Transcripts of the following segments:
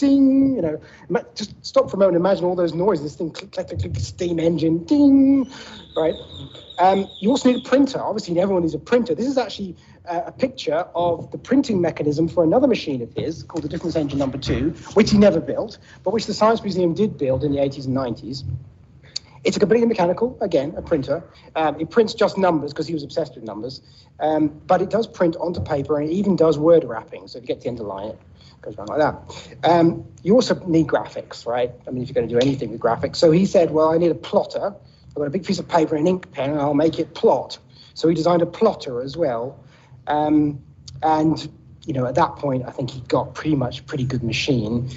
ding, just stop for a moment, imagine all those noises, this thing, click, steam engine, ding, right? You also need a printer. Obviously, everyone needs a printer. This is actually a picture of the printing mechanism for another machine of his called the Difference Engine No. 2, which he never built, but which the Science Museum did build in the 80s and 90s. It's a completely mechanical, again, a printer. It prints just numbers because he was obsessed with numbers, but it does print onto paper and it even does word wrapping. So if you get to the end of the line, it goes around like that. You also need graphics, right? I mean, if you're going to do anything with graphics. So he said, well, I need a plotter. I've got a big piece of paper and an ink pen and I'll make it plot. So he designed a plotter as well. And, at that point, I think he got pretty good machine.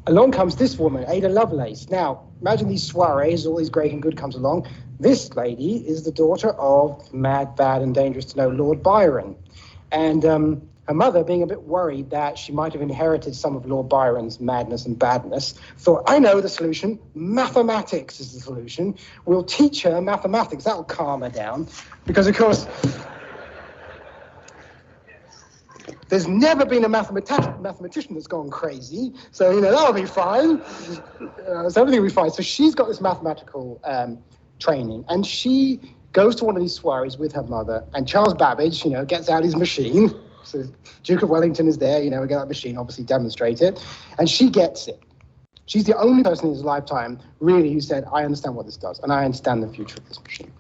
Along comes this woman, Ada Lovelace. Now, imagine these soirees, all these great and good comes along. This lady is the daughter of Mad, Bad and Dangerous to Know Lord Byron. And her mother, being a bit worried that she might have inherited some of Lord Byron's madness and badness, thought, I know the solution. Mathematics is the solution. We'll teach her mathematics. That'll calm her down. Because, of course, there's never been a mathematician that's gone crazy, so, that'll be fine. So everything will be fine. So she's got this mathematical training, and she goes to one of these soirees with her mother, and Charles Babbage, gets out his machine. So Duke of Wellington is there, we get that machine, obviously demonstrate it, and she gets it. She's the only person in his lifetime, really, who said, I understand what this does, and I understand the future of this machine.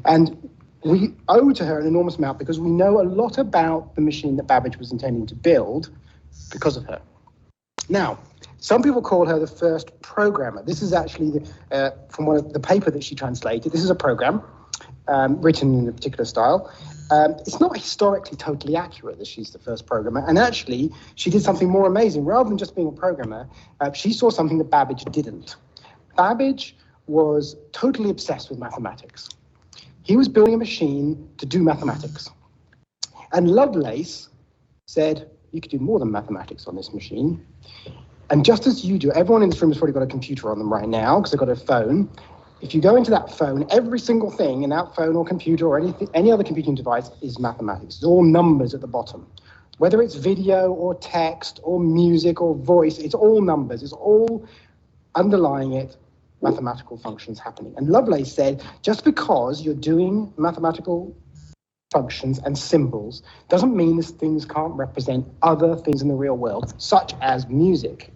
And we owe to her an enormous amount because we know a lot about the machine that Babbage was intending to build because of her. Now, some people call her the first programmer. This is actually from one of the paper that she translated. This is a program written in a particular style. It's not historically totally accurate that she's the first programmer. And actually, she did something more amazing. Rather than just being a programmer, she saw something that Babbage didn't. Babbage was totally obsessed with mathematics. He was building a machine to do mathematics. And Lovelace said, you could do more than mathematics on this machine. And just as you do, everyone in this room has probably got a computer on them right now because they've got a phone. If you go into that phone, every single thing in that phone or computer or any other computing device is mathematics. It's all numbers at the bottom. Whether it's video or text or music or voice, it's all numbers. It's all underlying it. Mathematical functions happening. And Lovelace said, just because you're doing mathematical functions and symbols doesn't mean these things can't represent other things in the real world, such as music.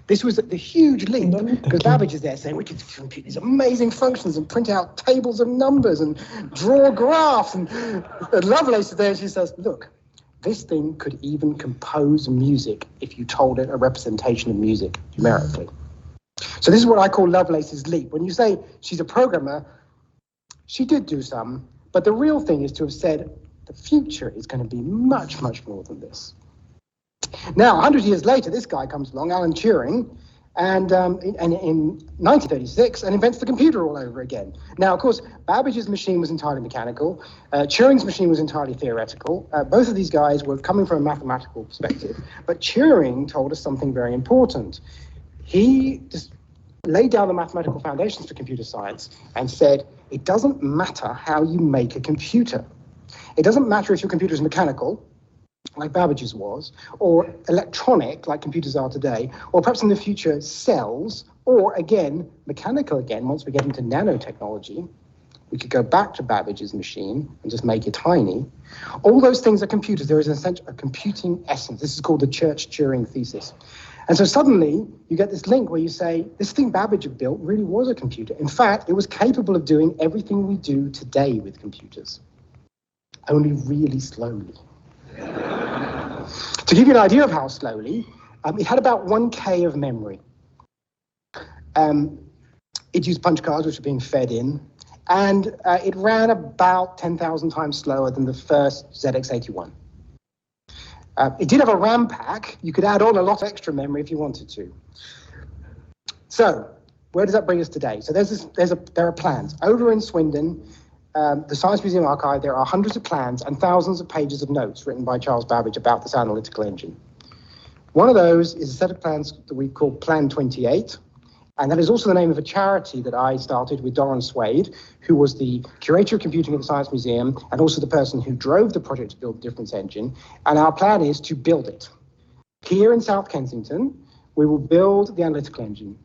This was the huge leap, because Babbage is there saying, we can compute these amazing functions and print out tables of numbers and draw graphs. And Lovelace is there and she says, look, this thing could even compose music if you told it a representation of music numerically. So this is what I call Lovelace's leap. When you say she's a programmer, she did do some, but the real thing is to have said the future is going to be much, much more than this. Now, 100 years later, this guy comes along, Alan Turing, and in 1936, and invents the computer all over again. Now, of course, Babbage's machine was entirely mechanical. Turing's machine was entirely theoretical. Both of these guys were coming from a mathematical perspective, but Turing told us something very important. He just laid down the mathematical foundations for computer science and said, it doesn't matter how you make a computer. It doesn't matter if your computer is mechanical, like Babbage's was, or electronic, like computers are today, or perhaps in the future, cells, or again, mechanical again, once we get into nanotechnology. We could go back to Babbage's machine and just make it tiny. All those things are computers. There is a computing essence. This is called the Church-Turing thesis. And so suddenly you get this link where you say, this thing Babbage had built really was a computer. In fact, it was capable of doing everything we do today with computers, only really slowly. To give you an idea of how slowly, it had about 1K of memory. It used punch cards, which were being fed in, and it ran about 10,000 times slower than the first ZX81. It did have a RAM pack. You could add on a lot of extra memory if you wanted to. So, where does that bring us today? So there are plans. Over in Swindon, the Science Museum Archive, there are hundreds of plans and thousands of pages of notes written by Charles Babbage about this analytical engine. One of those is a set of plans that we call Plan 28, and that is also the name of a charity that I started with Doron Swade, who was the curator of computing at the Science Museum and also the person who drove the project to build the Difference Engine. And our plan is to build it. Here in South Kensington, we will build the analytical engine.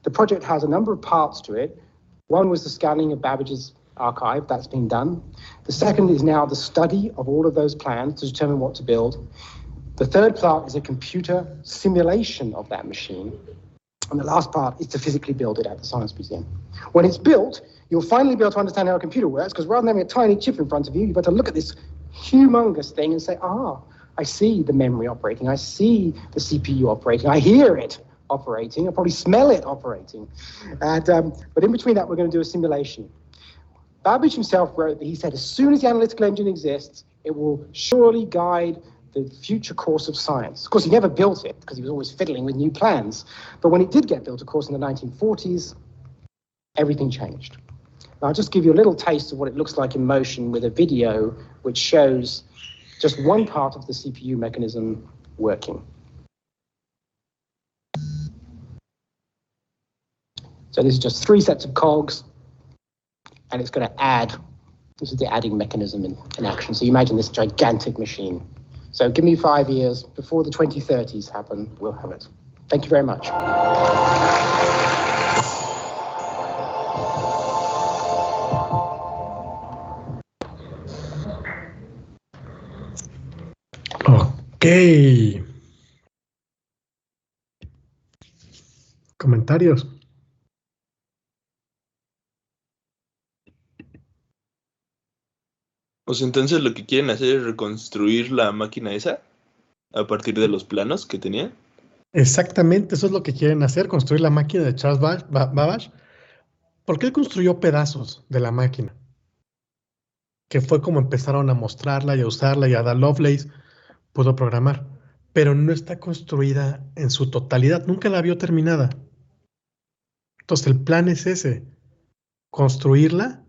The project has a number of parts to it. One was the scanning of Babbage's archive. That's been done. The second is now the study of all of those plans to determine what to build. The third part is a computer simulation of that machine. And the last part is to physically build it at the Science Museum. When it's built, you'll finally be able to understand how a computer works, because rather than having a tiny chip in front of you, you've got to look at this humongous thing and say, I see the memory operating, I see the CPU operating, I hear it operating, I probably smell it operating. But in between that, we're going to do a simulation. Babbage himself wrote that he said, as soon as the analytical engine exists, it will surely guide the future course of science. Of course, he never built it because he was always fiddling with new plans. But when it did get built, of course, in the 1940s, everything changed. Now, I'll just give you a little taste of what it looks like in motion with a video which shows just one part of the CPU mechanism working. So this is just 3 sets of cogs, and it's going to add. This is the adding mechanism in action. So you imagine this gigantic machine. So give me 5 years, before the 2030s happen, we'll have it. Thank you very much. Ok. ¿Comentarios? Pues entonces lo que quieren hacer es reconstruir la máquina esa a partir de los planos que tenía. Exactamente, eso es lo que quieren hacer, construir la máquina de Charles Babbage, porque él construyó pedazos de la máquina, que fue como empezaron a mostrarla y a usarla, y Ada Lovelace pudo programar, pero no está construida en su totalidad, nunca la vio terminada. Entonces el plan es ese, construirla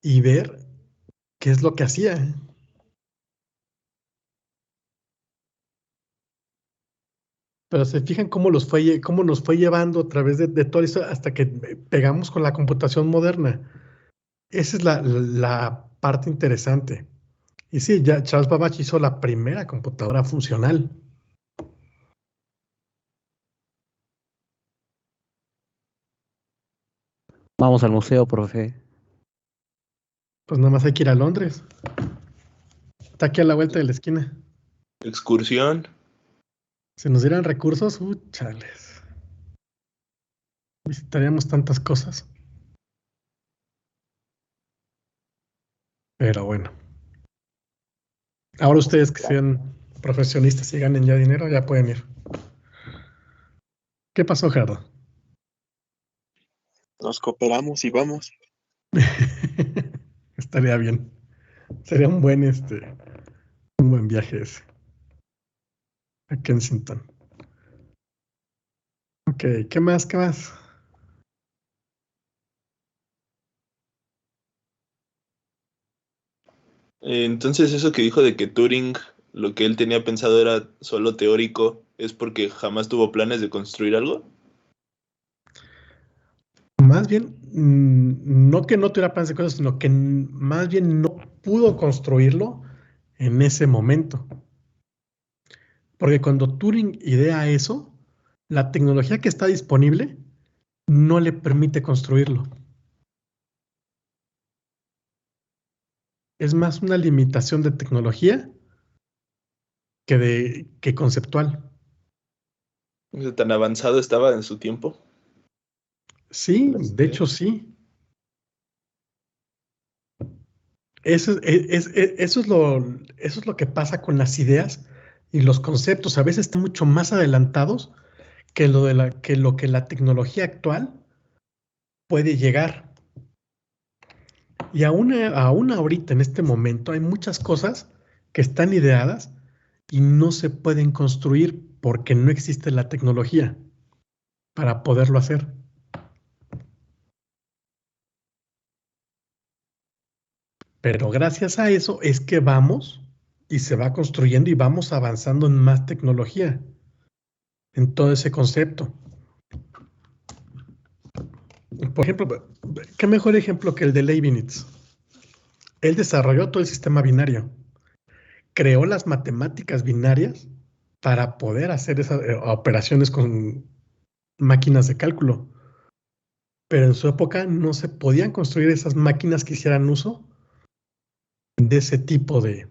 y ver qué es lo que hacía. Pero se fijan cómo nos fue llevando a través de todo esto hasta que pegamos con la computación moderna. Esa es la parte interesante. Y sí, ya Charles Babbage hizo la primera computadora funcional. Vamos al museo, profe. Pues nada más hay que ir a Londres. Está aquí a la vuelta de la esquina. Excursión. Si nos dieran recursos, chales. Visitaríamos tantas cosas. Pero bueno. Ahora ustedes que sean profesionistas y ganen ya dinero, ya pueden ir. ¿Qué pasó, Gerardo? Nos cooperamos y vamos. Estaría bien. Sería un buen viaje ese. A Kensington. Ok, ¿qué más? ¿Qué más? Entonces eso que dijo de que Turing, lo que él tenía pensado era solo teórico, ¿es porque jamás tuvo planes de construir algo? Más bien, no que no tuviera planes de cosas, sino que más bien no pudo construirlo en ese momento. Porque cuando Turing idea eso, la tecnología que está disponible no le permite construirlo. Es más una limitación de tecnología que conceptual. O sea, tan avanzado estaba en su tiempo. Sí, de hecho sí. Eso es lo que pasa con las ideas y los conceptos. A veces están mucho más adelantados que lo que la tecnología actual puede llegar. Y aún ahorita, en este momento, hay muchas cosas que están ideadas y no se pueden construir porque no existe la tecnología para poderlo hacer. Pero gracias a eso es que vamos y se va construyendo y vamos avanzando en más tecnología, en todo ese concepto. Por ejemplo, ¿qué mejor ejemplo que el de Leibniz? Él desarrolló todo el sistema binario, creó las matemáticas binarias para poder hacer esas operaciones con máquinas de cálculo. Pero en su época no se podían construir esas máquinas que hicieran uso de ese tipo de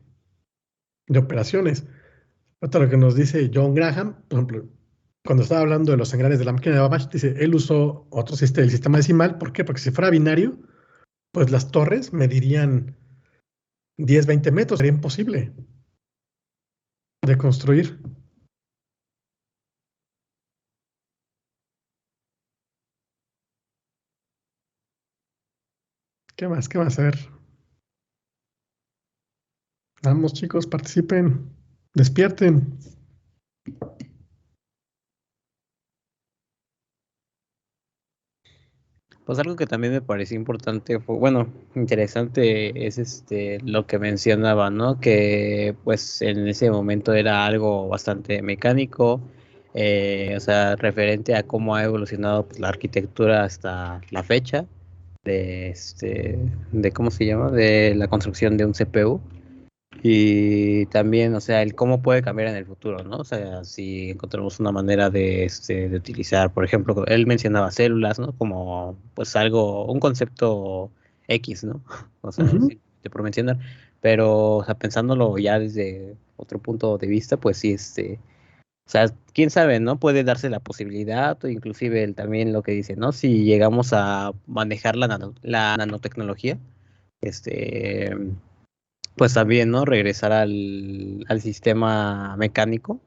operaciones. Otra lo que nos dice John Graham, por ejemplo, cuando estaba hablando de los engranes de la máquina de Babbage, dice, él usó otro sistema, el sistema decimal. ¿Por qué? Porque si fuera binario, pues las torres medirían 10, 20 metros. Sería imposible de construir. ¿Qué más? ¿Qué más? A ver. Vamos, chicos, participen. Despierten. Pues algo que también me pareció importante fue, bueno, interesante es lo que mencionaba, ¿no? Que pues en ese momento era algo bastante mecánico, o sea, referente a cómo ha evolucionado pues, la arquitectura hasta la fecha de ¿cómo se llama? De la construcción de un CPU. Y también, o sea, el cómo puede cambiar en el futuro, ¿no? O sea, si encontramos una manera de utilizar, por ejemplo, él mencionaba células, ¿no? Como, pues, algo, un concepto X, ¿no? O sea, Ujú. simplemente por mencionar. Pero, o sea, pensándolo ya desde otro punto de vista, pues sí, o sea, quién sabe, ¿no? Puede darse la posibilidad, o inclusive también lo que dice, ¿no? Si llegamos a manejar la nanotecnología, este pues también, ¿no? Regresar al sistema mecánico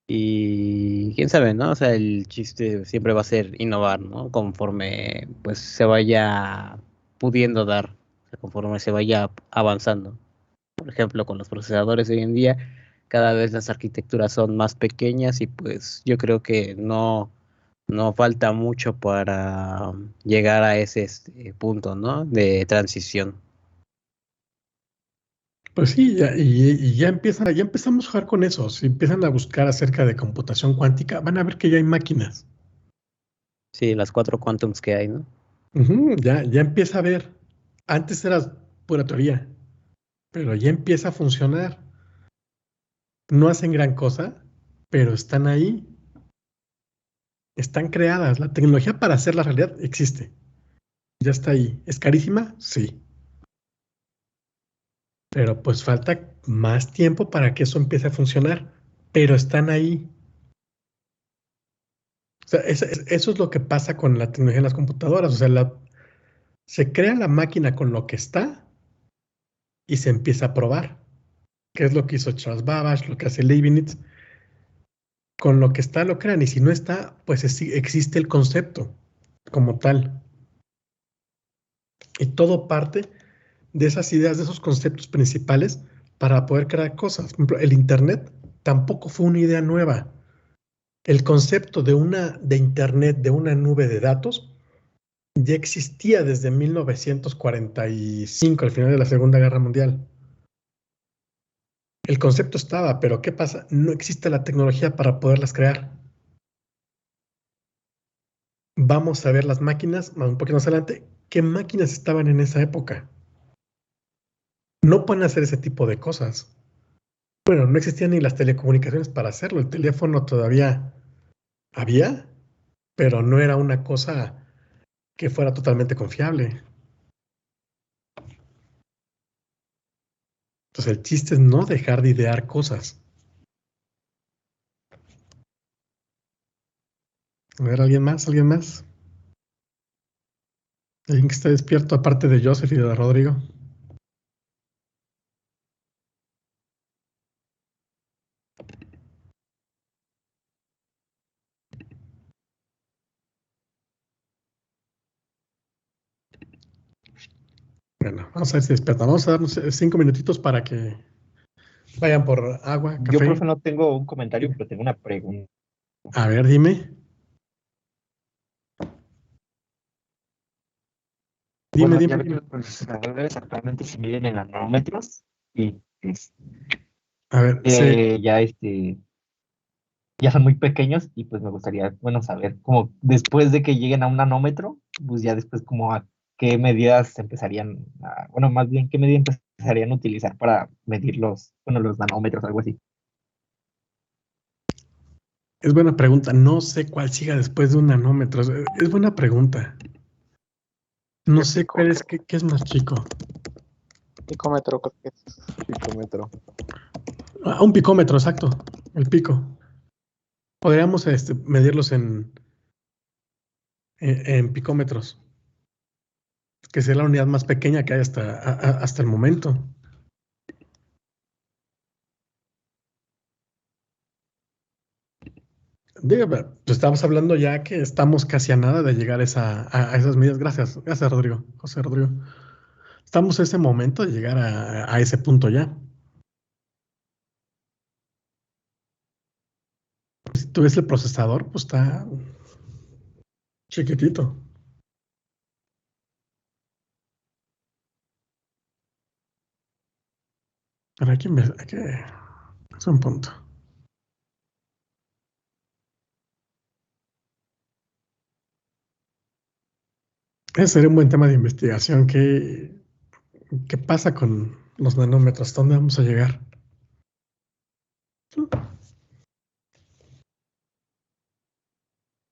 y quién sabe, ¿no? O sea, el chiste siempre va a ser innovar, ¿no? Conforme pues se vaya pudiendo dar, o sea, conforme se vaya avanzando. Por ejemplo, con los procesadores de hoy en día, cada vez las arquitecturas son más pequeñas y pues yo creo que no falta mucho para llegar a ese punto, ¿no? De transición. Pues sí, y ya empezamos a jugar con eso. Si empiezan a buscar acerca de computación cuántica, van a ver que ya hay máquinas. Sí, las 4 quantums que hay, ¿no? Ujú, ya empieza a ver. Antes era pura teoría, pero ya empieza a funcionar. No hacen gran cosa, pero están ahí, están creadas. La tecnología para hacer la realidad existe. Ya está ahí. ¿Es carísima? Sí. Pero pues falta más tiempo para que eso empiece a funcionar. Pero están ahí. O sea, eso es lo que pasa con la tecnología en las computadoras. O sea, se crea la máquina con lo que está y se empieza a probar. ¿Qué es lo que hizo Charles Babbage, lo que hace Leibniz? Con lo que está lo crean y si no está, pues existe el concepto como tal. Y todo parte de esas ideas, de esos conceptos principales para poder crear cosas. Por ejemplo, el Internet tampoco fue una idea nueva. El concepto de Internet, de una nube de datos, ya existía desde 1945, al final de la Segunda Guerra Mundial. El concepto estaba, pero ¿qué pasa? No existe la tecnología para poderlas crear. Vamos a ver las máquinas, un poquito más adelante, qué máquinas estaban en esa época. No pueden hacer ese tipo de cosas. Bueno, no existían ni las telecomunicaciones para hacerlo. El teléfono todavía había, pero no era una cosa que fuera totalmente confiable. Entonces el chiste es no dejar de idear cosas. A ver, ¿alguien más? ¿Alguien más? ¿Alguien que esté despierto aparte de Joseph y de Rodrigo? Bueno, vamos a ver si despiertan. Vamos a darnos 5 minutitos para que vayan por agua, Yo, café. profe, no tengo un comentario, pero tengo una pregunta. A ver, dime. Dime, Bueno, dime, ya ve que dime. los procesadores actualmente se miden en nanómetros y pues, A ver, sí. ya son muy pequeños y pues me gustaría, bueno, saber como después de que lleguen a un nanómetro, pues ya después como a qué medidas empezarían bueno, más bien qué medidas empezarían a utilizar para medir los nanómetros, algo así. Es buena pregunta. No sé cuál siga después de un nanómetro. Es buena pregunta. No sé cuál es, qué es más chico. Picómetro, creo que es. Picómetro. Un picómetro, exacto. El pico. Podríamos medirlos en picómetros, que es la unidad más pequeña que hay hasta el momento. Dígame, pues estamos hablando ya que estamos casi a nada de llegar a esas medidas. Gracias, Rodrigo, José Rodrigo. Estamos en ese momento de llegar a ese punto ya. Si tú ves el procesador, pues está chiquitito. Pero hay que es un punto. Ese sería un buen tema de investigación. ¿Qué pasa con los nanómetros? ¿Dónde vamos a llegar?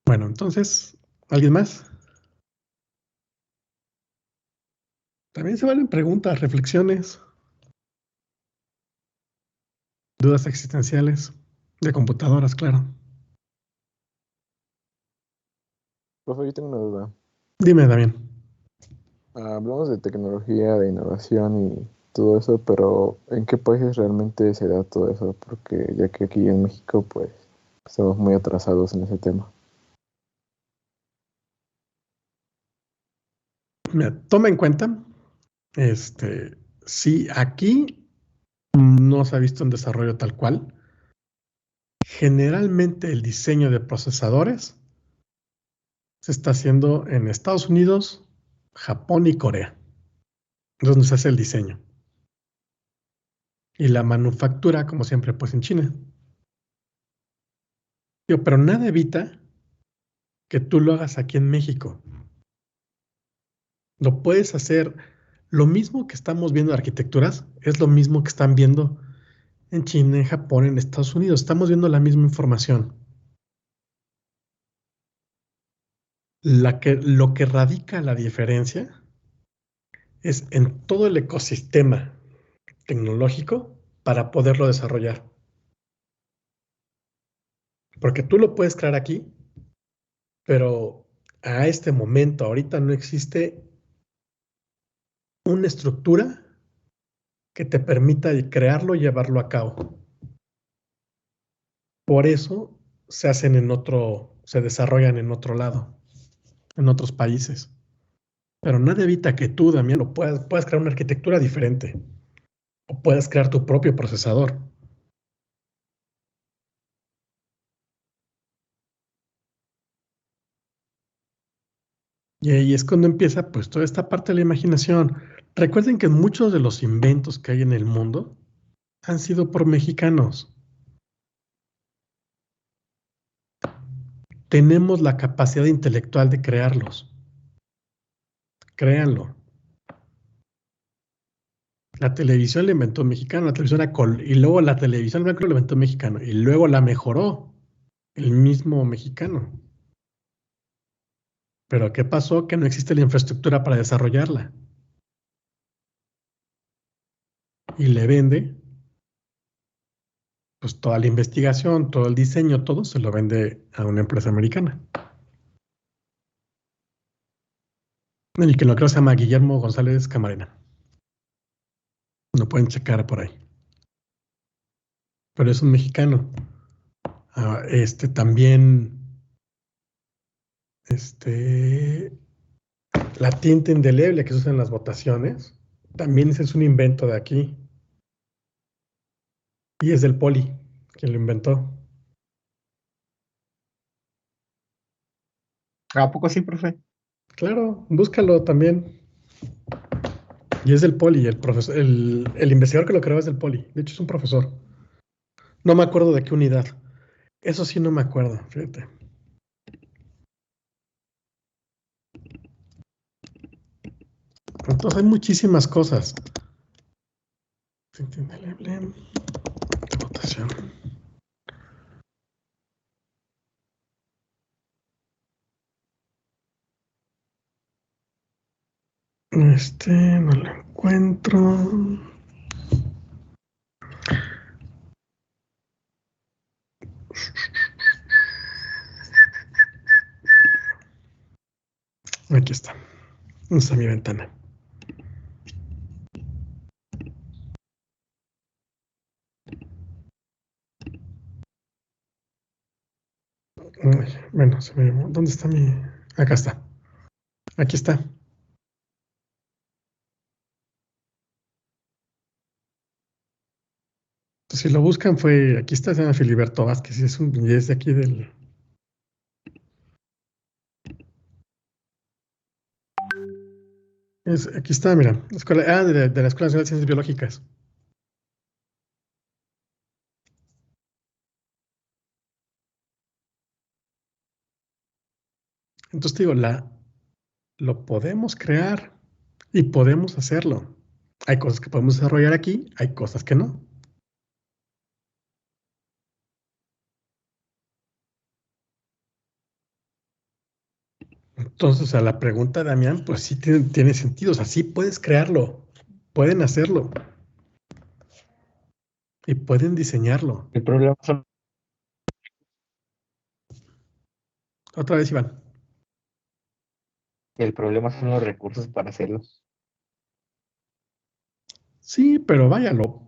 Bueno, entonces, ¿alguien más? También se valen preguntas, reflexiones, dudas existenciales, de computadoras, claro. Profe, yo tengo una duda. Dime, Damián. Hablamos de tecnología, de innovación y todo eso, pero ¿en qué países realmente se da todo eso? Porque ya que aquí en México, pues, estamos muy atrasados en ese tema. Mira, toma en cuenta, sí, aquí no se ha visto un desarrollo tal cual. Generalmente el diseño de procesadores se está haciendo en Estados Unidos, Japón y Corea. Es donde se hace el diseño. Y la manufactura, como siempre, pues en China. Pero nada evita que tú lo hagas aquí en México. Lo puedes hacer. Lo mismo que estamos viendo de arquitecturas es lo mismo que están viendo en China, en Japón, en Estados Unidos. Estamos viendo la misma información. Lo que radica la diferencia es en todo el ecosistema tecnológico para poderlo desarrollar. Porque tú lo puedes crear aquí, pero a este momento, ahorita no existe una estructura que te permita crearlo y llevarlo a cabo. Por eso se desarrollan en otro lado, en otros países. Pero nada evita que tú, Damián, puedas crear una arquitectura diferente o puedas crear tu propio procesador. Y ahí es cuando empieza pues toda esta parte de la imaginación. Recuerden que muchos de los inventos que hay en el mundo han sido por mexicanos. Tenemos la capacidad intelectual de crearlos. Créanlo. La televisión la inventó un mexicano, y luego la televisión blanco la inventó un mexicano, y luego la mejoró el mismo mexicano. Pero ¿qué pasó? Que no existe la infraestructura para desarrollarla. Y le vende, pues toda la investigación, todo el diseño, todo se lo vende a una empresa americana. Y que lo creo se llama Guillermo González Camarena. Lo pueden checar por ahí. Pero es un mexicano. También, la tinta indeleble que se usa en las votaciones, también ese es un invento de aquí. Y es del Poli, quien lo inventó. ¿A poco sí, profe? Claro, búscalo también. Y es del Poli, el profesor, el investigador que lo creó es del Poli. De hecho, es un profesor. No me acuerdo de qué unidad. Eso sí no me acuerdo, fíjate. Entonces hay muchísimas cosas. Tinta indeleble de votación. No lo encuentro. Aquí está. ¿Dónde está mi ventana? Ay, bueno, ¿dónde está mi...? Acá está. Aquí está. Entonces, si lo buscan aquí está, se llama Filiberto Vázquez, y es de aquí del... Aquí está, mira, de la Escuela Nacional de Ciencias Biológicas. Entonces te digo, lo podemos crear y podemos hacerlo. Hay cosas que podemos desarrollar aquí, hay cosas que no. Entonces, a la pregunta de Damián, pues sí tiene sentido. O sea, sí puedes crearlo, pueden hacerlo y pueden diseñarlo. El problema son, Otra vez, Iván. el problema son los recursos para hacerlo. Sí, pero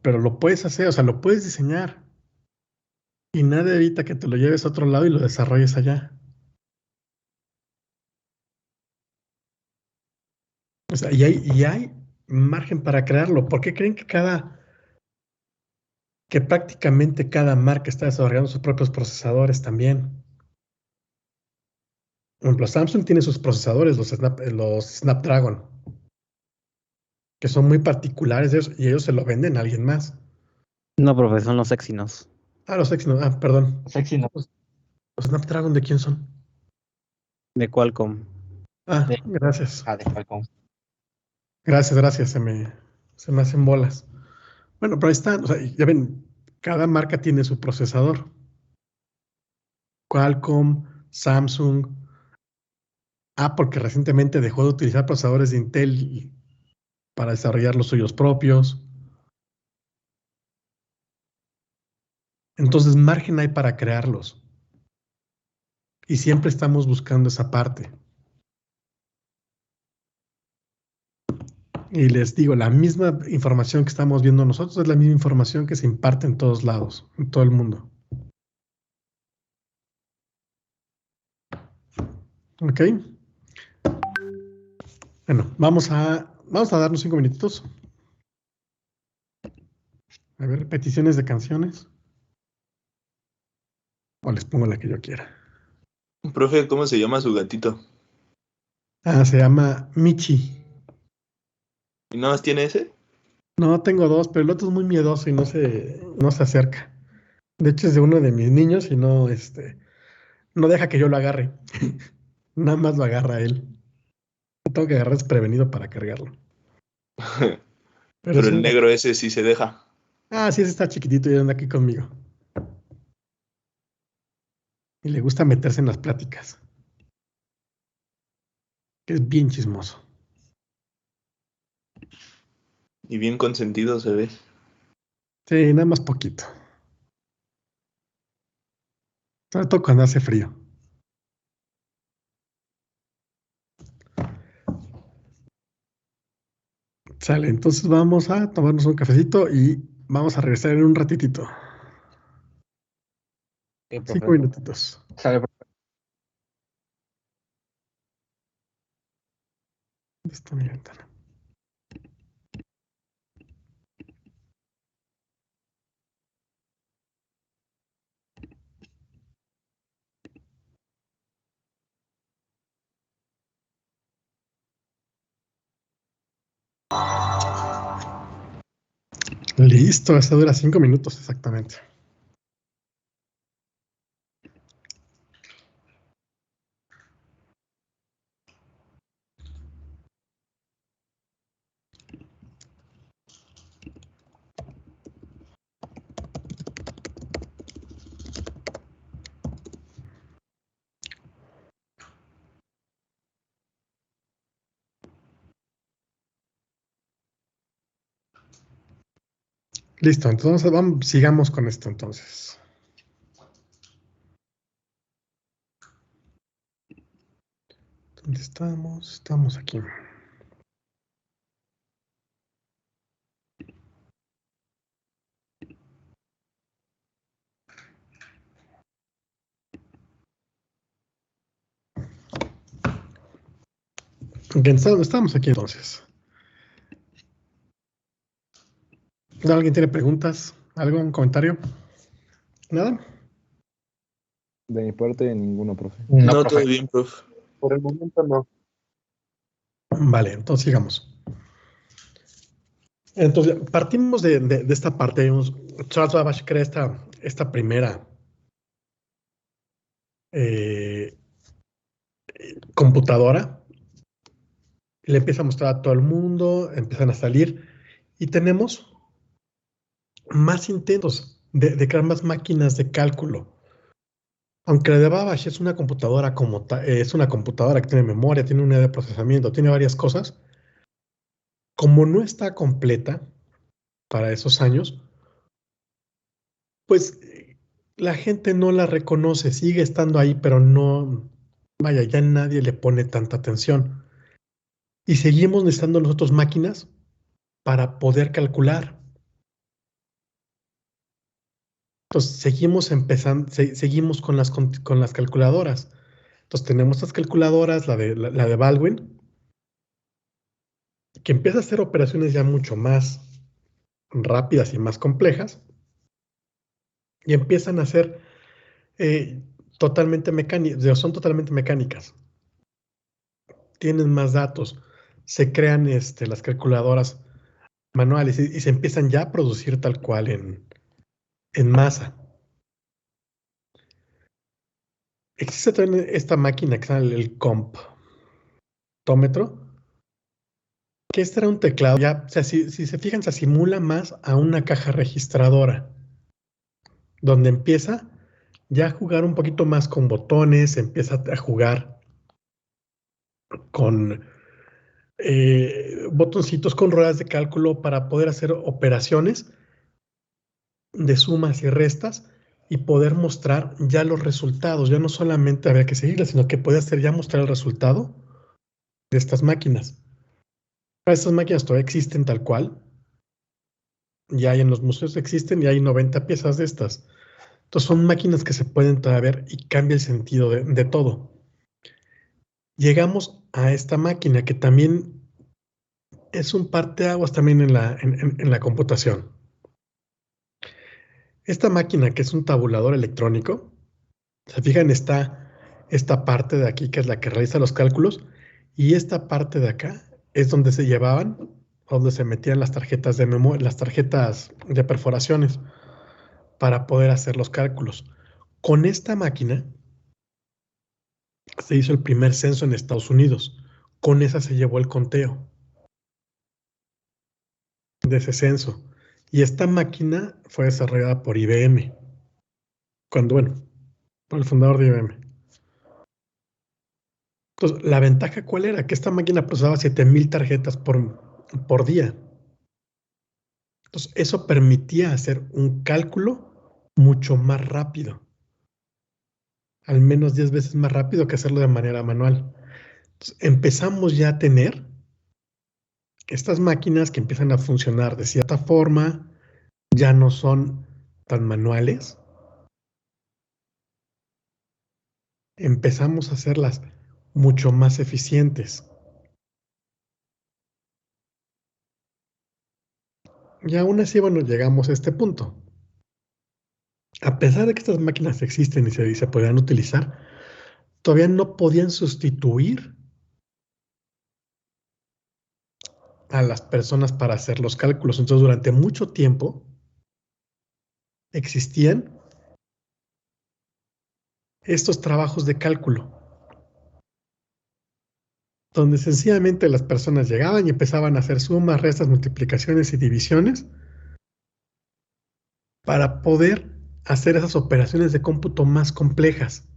pero lo puedes hacer, o sea, lo puedes diseñar. Y nada evita que te lo lleves a otro lado y lo desarrolles allá. O sea, y hay margen para crearlo. ¿Por qué creen que prácticamente cada marca está desarrollando sus propios procesadores también? Por ejemplo, Samsung tiene sus procesadores, los Snapdragon, que son muy particulares de ellos, y ellos se lo venden a alguien más. No, profe, son los Exynos. Los Exynos, perdón. Sexy, ¿no? ¿Los Snapdragon de quién son? De Qualcomm. Gracias. De Qualcomm. Gracias, se me hacen bolas. Bueno, pero ahí están, o sea, ya ven, cada marca tiene su procesador. Qualcomm, Samsung, Apple, que recientemente dejó de utilizar procesadores de Intel para desarrollar los suyos propios. Entonces, margen hay para crearlos. Y siempre estamos buscando esa parte. Y les digo, la misma información que estamos viendo nosotros es la misma información que se imparte en todos lados, en todo el mundo. ¿Ok? Bueno, vamos a darnos 5 minutitos. A ver, peticiones de canciones. O les pongo la que yo quiera. Profe, ¿cómo se llama su gatito? Se llama Michi. ¿Y nada más tiene ese? No, tengo dos, pero el otro es muy miedoso y no se acerca. De hecho, es de uno de mis niños y no deja que yo lo agarre. Nada más lo agarra él. Lo tengo que agarrar desprevenido para cargarlo. Pero Pero es el un... negro ese sí se deja. Sí, ese está chiquitito y anda aquí conmigo. Y le gusta meterse en las pláticas. Que es bien chismoso. Y bien consentido se ve. Sí, nada más poquito. Sobre todo cuando hace frío. Sale, entonces vamos a tomarnos un cafecito y vamos a regresar en un ratitito. Sí, 5 profe. minutitos. Sale, profe. ¿Dónde está mi ventana? Listo, esta dura 5 minutos exactamente. Listo, entonces sigamos con esto entonces. ¿Dónde estamos? Estamos aquí. Ok, estamos aquí entonces. ¿Alguien tiene preguntas? ¿Algo? ¿Un comentario? ¿Nada? De mi parte, ninguno, profe. No, No, todo profe. bien, prof. Por el momento no. Vale, entonces sigamos. Entonces, partimos de esta parte. Charles Babbage crea esta primera computadora. Le empieza a mostrar a todo el mundo, empiezan a salir y tenemos más intentos de crear más máquinas de cálculo. Aunque la de Babbage es una computadora es una computadora que tiene memoria, tiene unidad de procesamiento, tiene varias cosas, como no está completa para esos años, pues la gente no la reconoce, sigue estando ahí, pero no, vaya, ya nadie le pone tanta atención. Y seguimos necesitando nosotros máquinas para poder calcular. Entonces seguimos con las calculadoras. Entonces tenemos estas calculadoras, la de Baldwin, que empieza a hacer operaciones ya mucho más rápidas y más complejas, y empiezan a ser totalmente mecánicas, son totalmente mecánicas. Tienen más datos, se crean las calculadoras manuales y se empiezan ya a producir tal cual en masa. Existe también esta máquina que se llama el comptómetro, que este era un teclado, ya, o sea, si se fijan, se asimula más a una caja registradora, donde empieza ya a jugar un poquito más con botones, empieza a jugar con botoncitos, con ruedas de cálculo para poder hacer operaciones de sumas y restas y poder mostrar ya los resultados. Ya no solamente había que seguirlas, sino que podía hacer ya mostrar el resultado de estas máquinas. Estas máquinas todavía existen tal cual. Ya hay en los museos existen y hay 90 piezas de estas. Entonces son máquinas que se pueden todavía ver y cambia el sentido de todo. Llegamos a esta máquina que también es un parteaguas también en la computación. Esta máquina, que es un tabulador electrónico, se fijan, está esta parte de aquí, que es la que realiza los cálculos, y esta parte de acá es donde se llevaban, donde se metían las tarjetas de memoria, las tarjetas de perforaciones para poder hacer los cálculos. Con esta máquina se hizo el primer censo en Estados Unidos. Con esa se llevó el conteo de ese censo. Y esta máquina fue desarrollada por IBM. Bueno, por el fundador de IBM. Entonces, la ventaja, ¿cuál era? Que esta máquina procesaba 7000 tarjetas por día. Entonces, eso permitía hacer un cálculo mucho más rápido. Al menos 10 veces más rápido que hacerlo de manera manual. Entonces, empezamos ya a tener estas máquinas que empiezan a funcionar de cierta forma, ya no son tan manuales. Empezamos a hacerlas mucho más eficientes. Y aún así, bueno, llegamos a este punto. A pesar de que estas máquinas existen y se podían utilizar, todavía no podían sustituir a las personas para hacer los cálculos. Entonces, durante mucho tiempo existían estos trabajos de cálculo, donde sencillamente las personas llegaban y empezaban a hacer sumas, restas, multiplicaciones y divisiones para poder hacer esas operaciones de cómputo más complejas.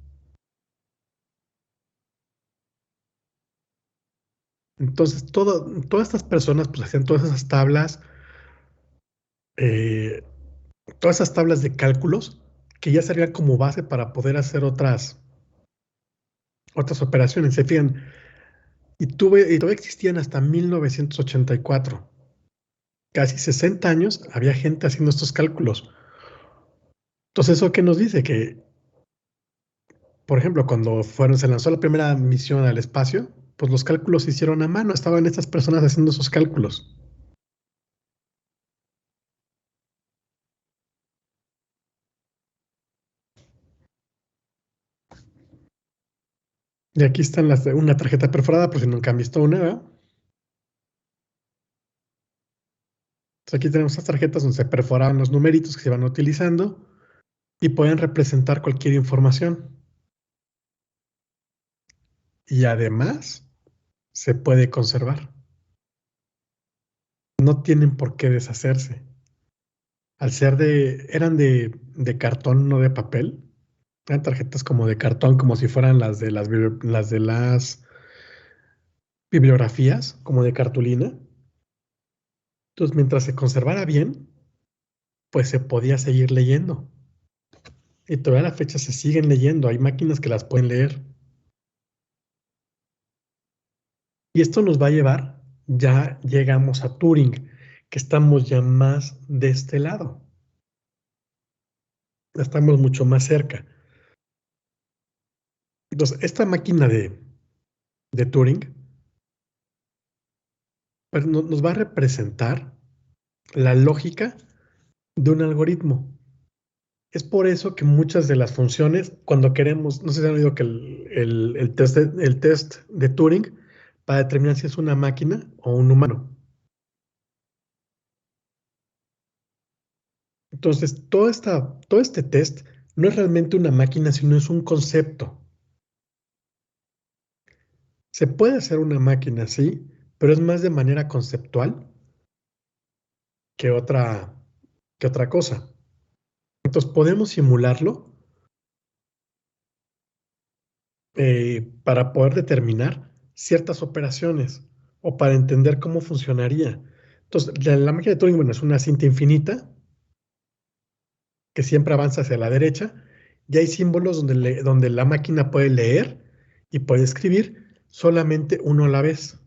Entonces, todas estas personas pues hacían todas esas tablas, todas esas tablas de cálculos que ya servían como base para poder hacer otras operaciones. Se fijan, y todavía existían hasta 1984. Casi 60 años había gente haciendo estos cálculos. Entonces, ¿eso qué nos dice? Que, por ejemplo, cuando se lanzó la primera misión al espacio, pues los cálculos se hicieron a mano, estaban estas personas haciendo esos cálculos. Y aquí están las de una tarjeta perforada, por si nunca han visto una, ¿verdad? Entonces aquí tenemos estas tarjetas donde se perforaban los numeritos que se iban utilizando y pueden representar cualquier información. Y además se puede conservar. No tienen por qué deshacerse. Al ser eran de cartón, no de papel. Eran tarjetas como de cartón, como si fueran las de las bibliografías, como de cartulina. Entonces, mientras se conservara bien, pues se podía seguir leyendo. Y todavía a la fecha se siguen leyendo. Hay máquinas que las pueden leer. Y esto nos va a llevar, ya llegamos a Turing, que estamos ya más de este lado. Estamos mucho más cerca. Entonces, esta máquina de Turing pues, nos va a representar la lógica de un algoritmo. Es por eso que muchas de las funciones, cuando queremos, no sé si han oído que el test de Turing para determinar si es una máquina o un humano. Entonces, todo este test no es realmente una máquina, sino es un concepto. Se puede hacer una máquina, sí, pero es más de manera conceptual que otra cosa. Entonces, podemos simularlo para poder determinar ciertas operaciones o para entender cómo funcionaría. Entonces, la máquina de Turing, bueno, es una cinta infinita que siempre avanza hacia la derecha y hay símbolos donde la máquina puede leer y puede escribir solamente uno a la vez.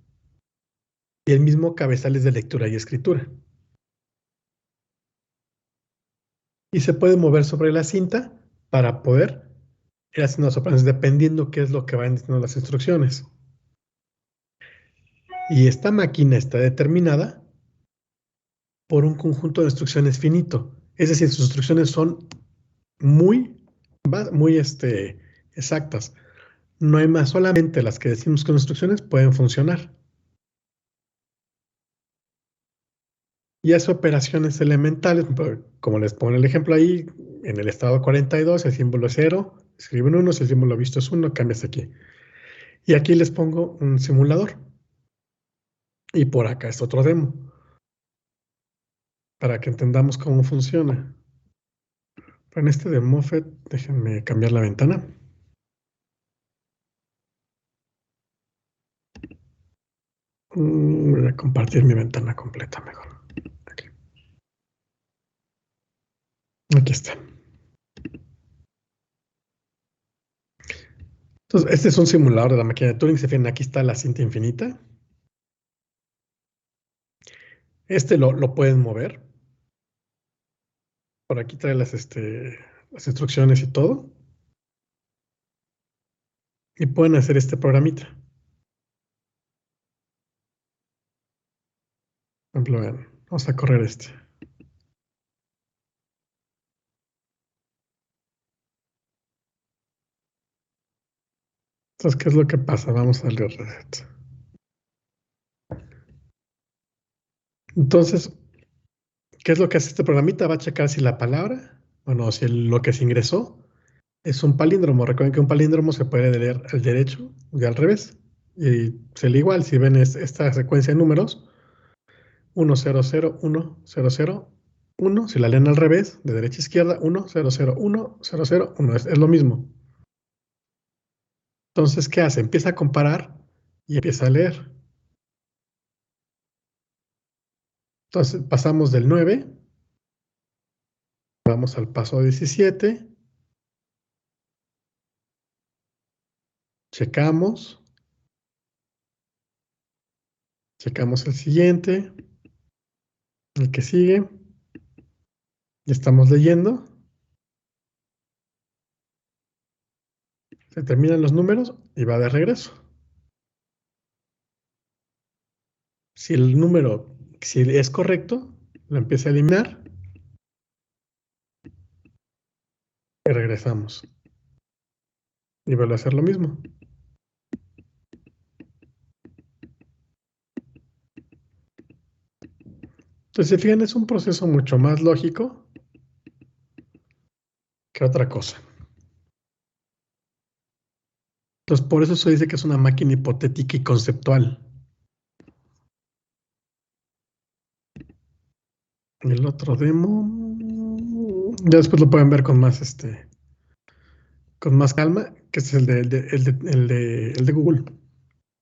Y el mismo cabezal es de lectura y escritura. Y se puede mover sobre la cinta para poder ir haciendo las operaciones dependiendo qué es lo que van diciendo las instrucciones. Y esta máquina está determinada por un conjunto de instrucciones finito. Es decir, sus instrucciones son muy exactas. No hay más, solamente las que decimos con instrucciones pueden funcionar. Y hace operaciones elementales, como les pongo el ejemplo ahí, en el estado 42, el símbolo es 0, escriben 1, si el símbolo visto es 1, cambias aquí. Y aquí les pongo un simulador. Y por acá es otro demo, para que entendamos cómo funciona. Pero en este de Moffett, déjenme cambiar la ventana. Voy a compartir mi ventana completa mejor. Aquí está. Entonces, este es un simulador de la máquina de Turing. Se fijan, aquí está la cinta infinita. Este lo pueden mover. Por aquí trae las instrucciones y todo. Y pueden hacer este programita. Por ejemplo, vean, vamos a correr este. Entonces, ¿qué es lo que pasa? Vamos a darle reset. Entonces, ¿qué es lo que hace este programita? Va a checar si la palabra, bueno, si lo que se ingresó es un palíndromo. Recuerden que un palíndromo se puede leer al derecho y al revés. Y se lee igual si ven esta secuencia de números. 1, 0, 0, 1, 0, 0, 1. Si la leen al revés, de derecha a izquierda, 1, 0, 0, 1, 0, 0, 1. Es lo mismo. Entonces, ¿qué hace? Empieza a comparar y empieza a leer. Entonces, pasamos del 9 Vamos al paso 17. Checamos. Checamos el siguiente. El que sigue. Y estamos leyendo. Se terminan los números y va de regreso. Si el número, si es correcto, lo empieza a eliminar. Y regresamos. Y vuelve a hacer lo mismo. Entonces, si fijan, es un proceso mucho más lógico que otra cosa. Entonces, por eso se dice que es una máquina hipotética y conceptual. El otro demo, ya después lo pueden ver con más, con más calma, que es el de Google,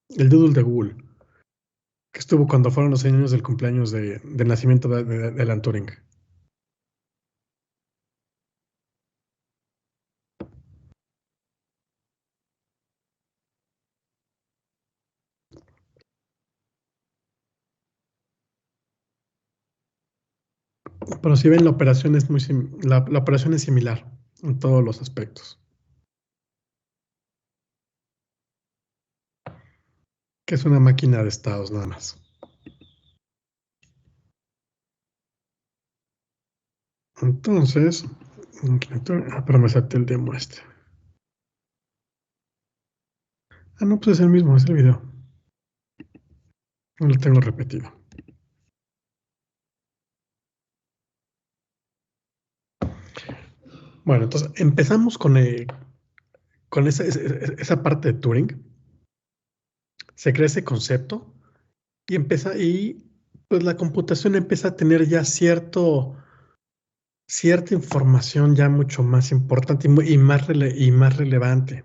el Doodle de Google, que estuvo cuando fueron los 100 años del cumpleaños de nacimiento de Alan Turing. Pero si ven, la operación es la operación es similar en todos los aspectos. Que es una máquina de estados nada más. Entonces, pero me salté el demo este. Ah, no, pues es el mismo, es el video. No lo tengo repetido. Bueno, entonces empezamos con esa parte de Turing. Se crea ese concepto y pues la computación empieza a tener ya cierta información ya mucho más importante y más relevante.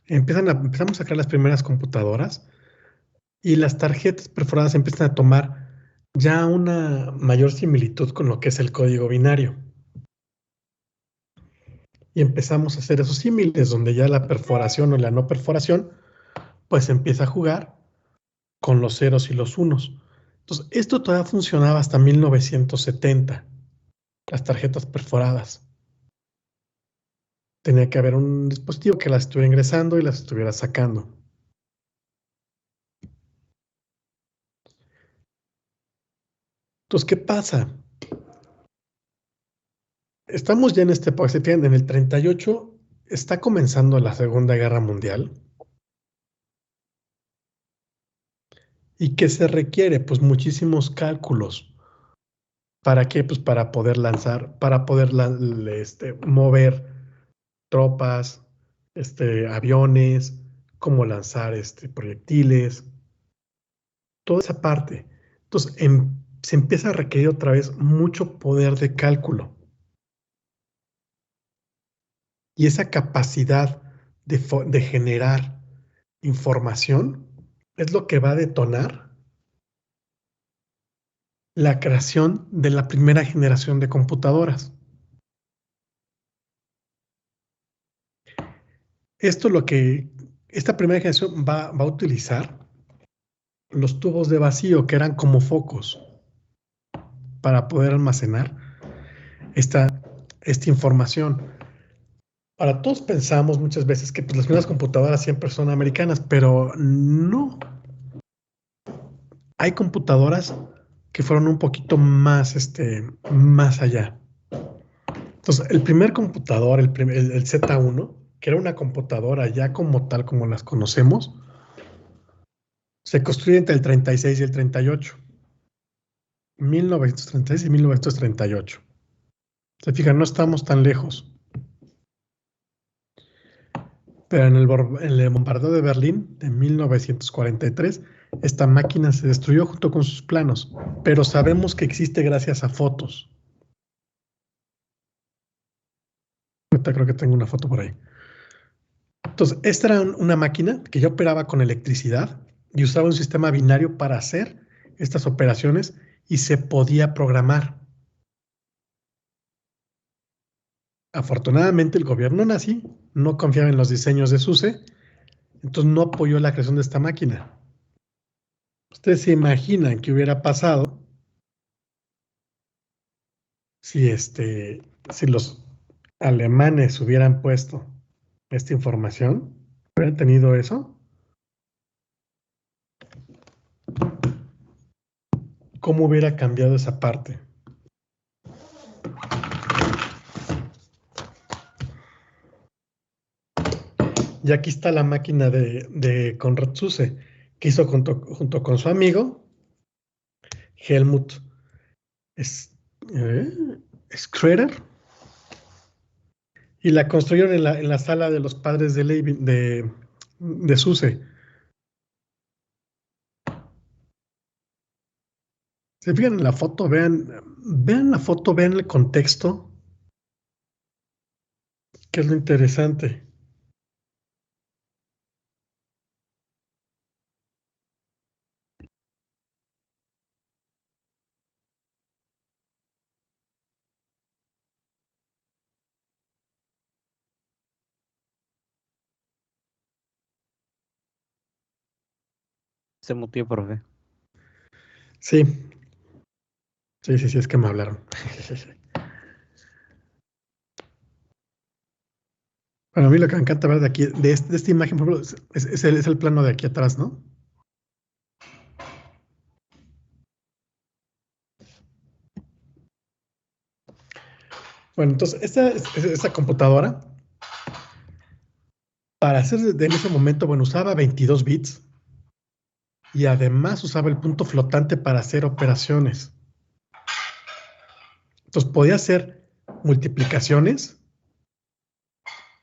Empezamos a crear las primeras computadoras y las tarjetas perforadas empiezan a tomar ya una mayor similitud con lo que es el código binario. Y empezamos a hacer esos símiles donde ya la perforación o la no perforación pues empieza a jugar con los ceros y los unos. Entonces, esto todavía funcionaba hasta 1970, las tarjetas perforadas. Tenía que haber un dispositivo que las estuviera ingresando y las estuviera sacando. Entonces, ¿qué pasa? Estamos ya en este época, en el 38 está comenzando la Segunda Guerra Mundial. ¿Y qué se requiere? Pues muchísimos cálculos. ¿Para qué? Pues para poder lanzar, para poder mover tropas, aviones, cómo lanzar proyectiles, toda esa parte. Entonces se empieza a requerir otra vez mucho poder de cálculo. Y esa capacidad de generar información es lo que va a detonar la creación de la primera generación de computadoras. Esta primera generación va a utilizar los tubos de vacío que eran como focos para poder almacenar esta información. Ahora, todos pensamos muchas veces que pues, las primeras computadoras siempre son americanas, pero no. Hay computadoras que fueron un poquito más, más allá. Entonces, el primer computador, el Z1, que era una computadora ya como tal, como las conocemos, se construye entre el 36 y el 38. 1936 y 1938. Se fijan, no estamos tan lejos. Pero en el bombardeo de Berlín de 1943, esta máquina se destruyó junto con sus planos, pero sabemos que existe gracias a fotos. Ahorita creo que tengo una foto por ahí. Entonces, esta era una máquina que ya operaba con electricidad y usaba un sistema binario para hacer estas operaciones y se podía programar. Afortunadamente el gobierno nazi no confiaba en los diseños de SUSE, entonces no apoyó la creación de esta máquina. ¿Ustedes se imaginan qué hubiera pasado si los alemanes hubieran puesto esta información? ¿Hubieran tenido eso? ¿Cómo hubiera cambiado esa parte? Y aquí está la máquina de Konrad Zuse, que hizo junto con su amigo Helmut Schroeder, y la construyeron en la sala de los padres de Zuse. Se fijan en la foto, vean la foto, vean el contexto, que es lo interesante. Se mutió, profe. Sí, es que me hablaron. Bueno, a mí lo que me encanta ver de aquí, de esta imagen, por ejemplo, es el plano de aquí atrás, ¿no? Bueno, entonces, esta computadora, para hacer en ese momento, bueno, usaba 22 bits y además usaba el punto flotante para hacer operaciones. Entonces, podía hacer multiplicaciones,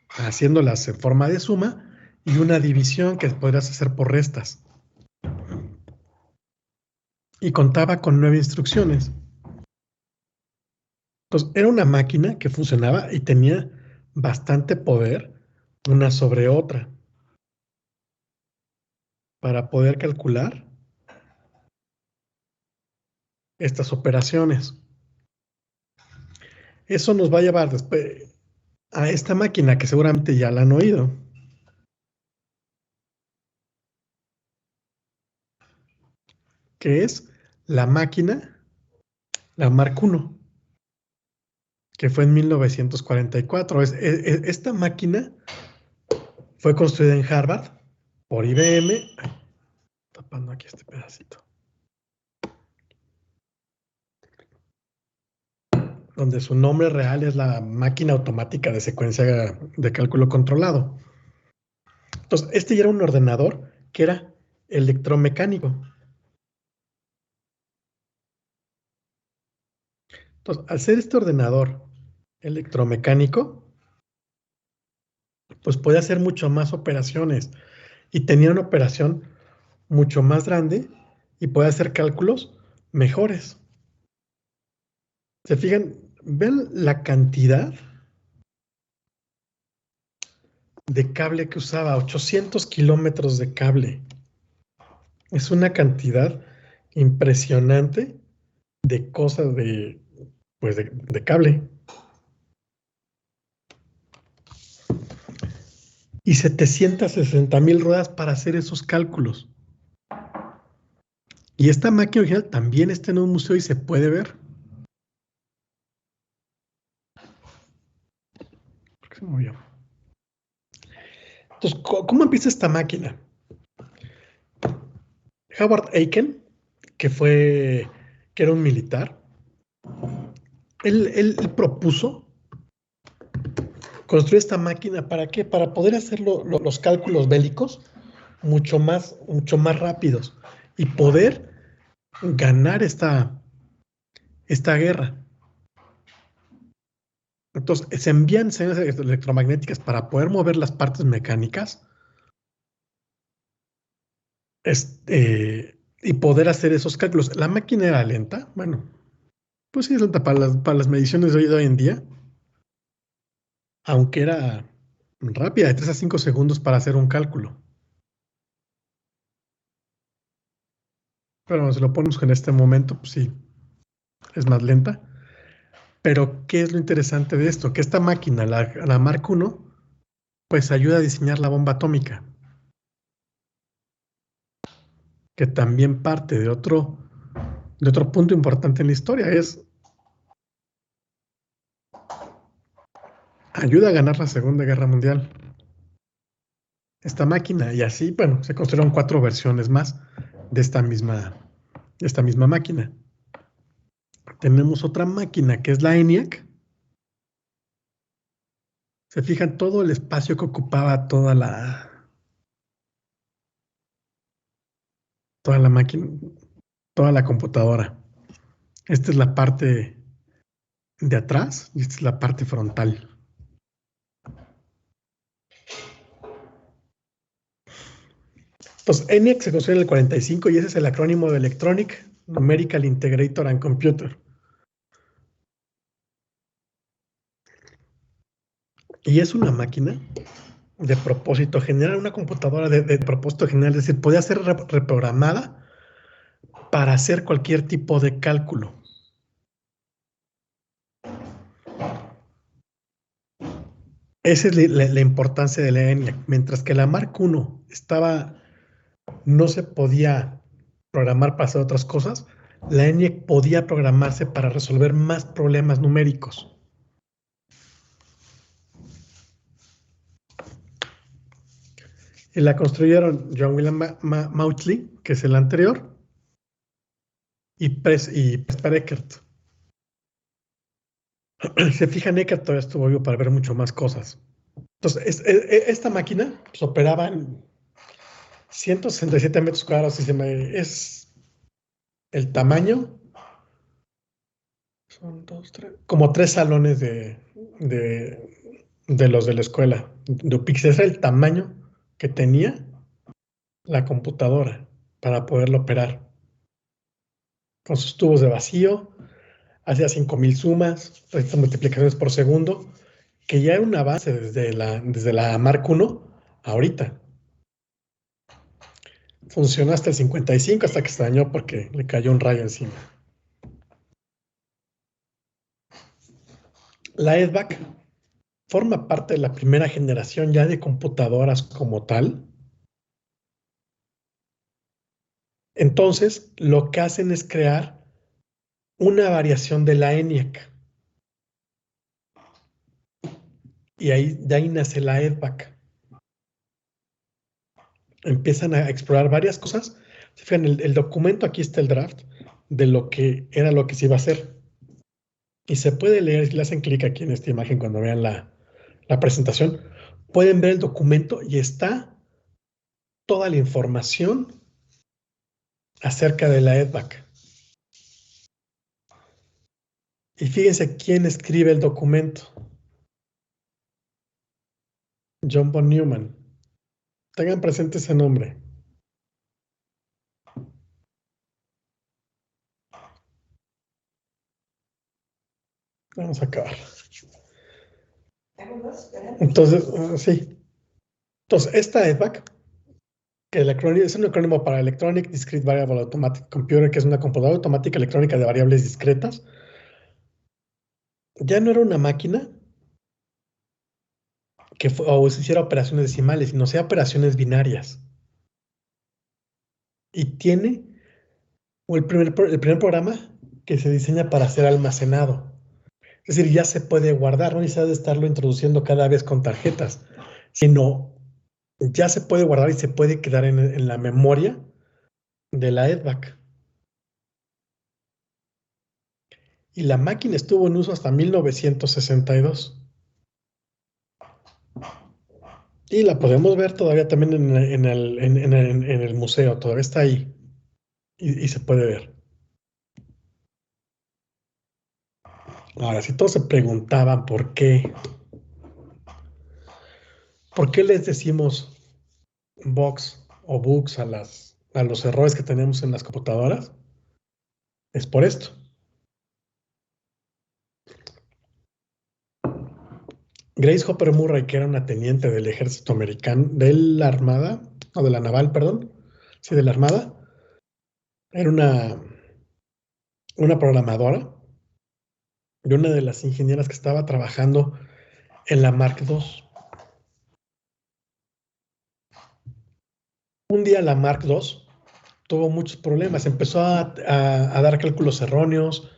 haciéndolas en forma de suma, y una división que podrías hacer por restas. Y contaba con 9 instrucciones. Entonces, era una máquina que funcionaba y tenía bastante poder una sobre otra para poder calcular estas operaciones. Eso nos va a llevar después a esta máquina que seguramente ya la han oído, que es la máquina, la Mark I, que fue en 1944. Esta máquina fue construida en Harvard por IBM. Ay, tapando aquí este pedacito. Donde su nombre real es la máquina automática de secuencia de cálculo controlado. Entonces, este ya era un ordenador que era electromecánico. Entonces, al ser este ordenador electromecánico, pues podía hacer mucho más operaciones y tenía una operación mucho más grande y podía hacer cálculos mejores. ¿Se fijan? Ven la cantidad de cable que usaba, 800 kilómetros de cable. Es una cantidad impresionante de cosas de cable. Y 760,000 ruedas para hacer esos cálculos. Y esta máquina original también está en un museo y se puede ver. ¿Por qué se movió? Entonces, ¿cómo empieza esta máquina? Howard Aiken, que era un militar, él propuso construir esta máquina. ¿Para qué? Para poder hacer los cálculos bélicos mucho más rápidos y poder ganar esta guerra. Entonces, se envían señales electromagnéticas para poder mover las partes mecánicas y poder hacer esos cálculos. La máquina era lenta, bueno, pues sí es lenta para las mediciones de hoy en día, aunque era rápida, de 3 a 5 segundos para hacer un cálculo. Pero si lo ponemos en este momento, pues sí, es más lenta. Pero, ¿qué es lo interesante de esto? Que esta máquina, la Mark I, pues ayuda a diseñar la bomba atómica, que también parte de otro punto importante en la historia, es ayuda a ganar la Segunda Guerra Mundial. Esta máquina, y así, bueno, se construyeron 4 versiones más de esta misma máquina. Tenemos otra máquina que es la ENIAC. Se fijan todo el espacio que ocupaba toda la máquina, toda la computadora. Esta es la parte de atrás y esta es la parte frontal. Entonces, ENIAC se construyó en el 45 y ese es el acrónimo de Electronic Numerical Integrator and Computer. Y es una máquina de propósito general, una computadora de propósito general, es decir, podía ser reprogramada para hacer cualquier tipo de cálculo. Esa es la importancia de la ENIAC. Mientras que la Mark I no se podía programar para hacer otras cosas, la ENIAC podía programarse para resolver más problemas numéricos. Y la construyeron John William Mauchly, que es el anterior, y Presper Eckert. Se fijan, Eckert todavía estuvo vivo para ver mucho más cosas. Entonces, esta máquina pues, operaba en 167 metros cuadrados. Es el tamaño. Son 2, 3, como 3 salones de los de la escuela. Ese era el tamaño que tenía la computadora para poderlo operar. Con sus tubos de vacío, hacía 5000 sumas, estas multiplicaciones por segundo, que ya era un avance desde la Mark I ahorita. Funcionó hasta el 55, hasta que se dañó porque le cayó un rayo encima. La EDVAC forma parte de la primera generación ya de computadoras como tal. Entonces, lo que hacen es crear una variación de la ENIAC. Y de ahí nace la EDVAC. Empiezan a explorar varias cosas. Fíjense, el documento, aquí está el draft de lo que era lo que se iba a hacer. Y se puede leer, si le hacen clic aquí en esta imagen cuando vean la presentación, pueden ver el documento y está toda la información acerca de la EDVAC. Y fíjense quién escribe el documento. John von Neumann. Tengan presente ese nombre. Vamos a acabar. Entonces, sí. Entonces, esta EDVAC, que es un acrónimo para Electronic Discrete Variable Automatic Computer, que es una computadora automática electrónica de variables discretas, ya no era una máquina que o se hiciera operaciones decimales, sino sea operaciones binarias. Y tiene el primer programa que se diseña para ser almacenado. Es decir, ya se puede guardar, no necesita de estarlo introduciendo cada vez con tarjetas, sino ya se puede guardar y se puede quedar en la memoria de la EDVAC. Y la máquina estuvo en uso hasta 1962. Y la podemos ver todavía también en el museo, todavía está ahí. Y se puede ver. Ahora, si todos se preguntaban por qué les decimos bugs o bugs a los errores que tenemos en las computadoras, es por esto. Grace Hopper Murray, que era una teniente del ejército americano, de la Armada, o de la Naval, perdón, sí, de la Armada, era una programadora de una de las ingenieras que estaba trabajando en la Mark II. Un día la Mark II tuvo muchos problemas, empezó a dar cálculos erróneos,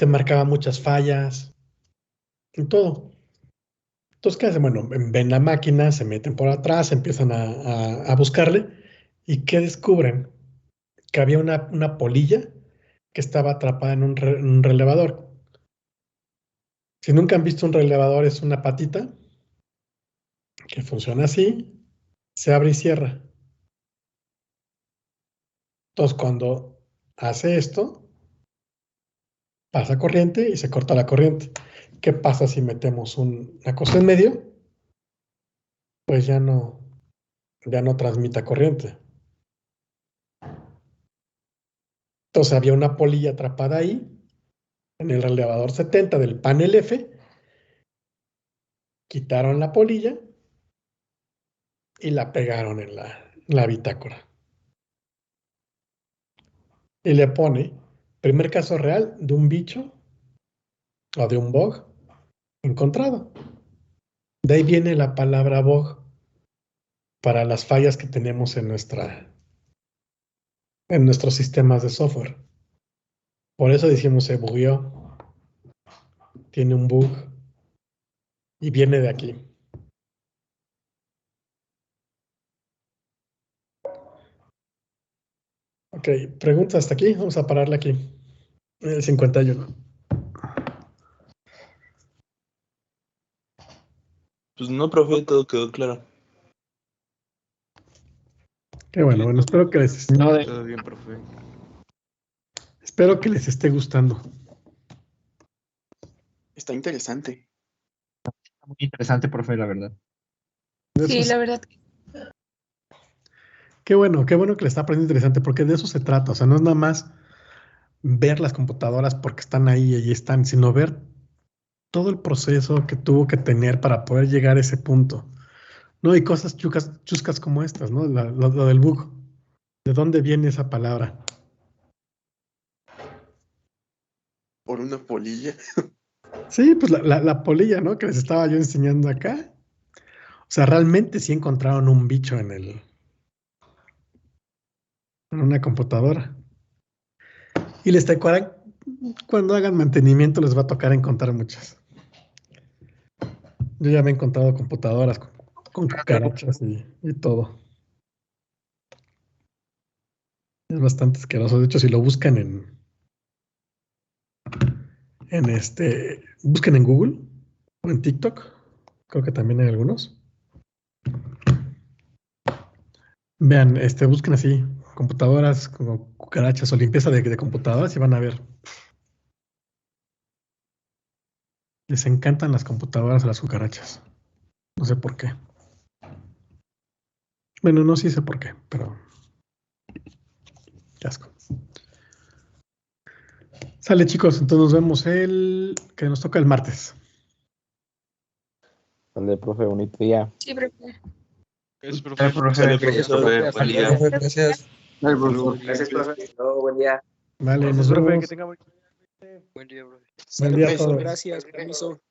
marcaba muchas fallas y todo. Entonces, ¿qué hacen? Bueno, ven la máquina, se meten por atrás, empiezan a buscarle, ¿y qué descubren? Que había una polilla que estaba atrapada en un relevador. Si nunca han visto un relevador, es una patita que funciona así, se abre y cierra. Entonces, cuando hace esto, pasa corriente y se corta la corriente. ¿Qué pasa si metemos una cosa en medio? Pues ya no transmite corriente. Entonces había una polilla atrapada ahí, en el relevador 70 del panel F, quitaron la polilla y la pegaron en la bitácora. Y le pone, primer caso real de un bicho o de un bug encontrado. De ahí viene la palabra bug para las fallas que tenemos en nuestros sistemas de software. Por eso decimos se bugueó, tiene un bug y viene de aquí. Ok, pregunta hasta aquí, vamos a pararla aquí, en el 51. Pues no, profe, todo quedó claro. Qué bueno, espero que Todo bien, profe. espero que les esté gustando. Está interesante. Está muy interesante, profe, la verdad. Sí, la verdad. Qué bueno que le está aprendiendo interesante, porque de eso se trata. O sea, no es nada más ver las computadoras porque están ahí y están, sino ver todo el proceso que tuvo que tener para poder llegar a ese punto. ¿No? Y cosas chuscas como estas, ¿no? Lo del bug. ¿De dónde viene esa palabra? Por una polilla. Sí, pues la polilla, ¿no? Que les estaba yo enseñando acá. O sea, realmente sí encontraron un bicho en una computadora. Y les tocarán, cuando hagan mantenimiento, les va a tocar encontrar muchas. Yo ya me he encontrado computadoras con cucarachas y todo. Es bastante asqueroso. De hecho, si lo buscan busquen en Google o en TikTok, creo que también hay algunos. Vean, busquen así, computadoras con cucarachas o limpieza de computadoras y van a ver. Les encantan las computadoras a las cucarachas. No sé por qué. Bueno, no sí sé por qué, pero qué asco. Sale, chicos, entonces nos vemos que nos toca el martes. Vale, profe, bonito día. Sí, profe. Gracias, profe. Sale, profesor. Buen día. Gracias. Gracias, profe. Hasta luego, buen día. Vale, nos Profe, vemos. que tenga buen día, profe. Buen día a Profesor, todos. gracias, permiso.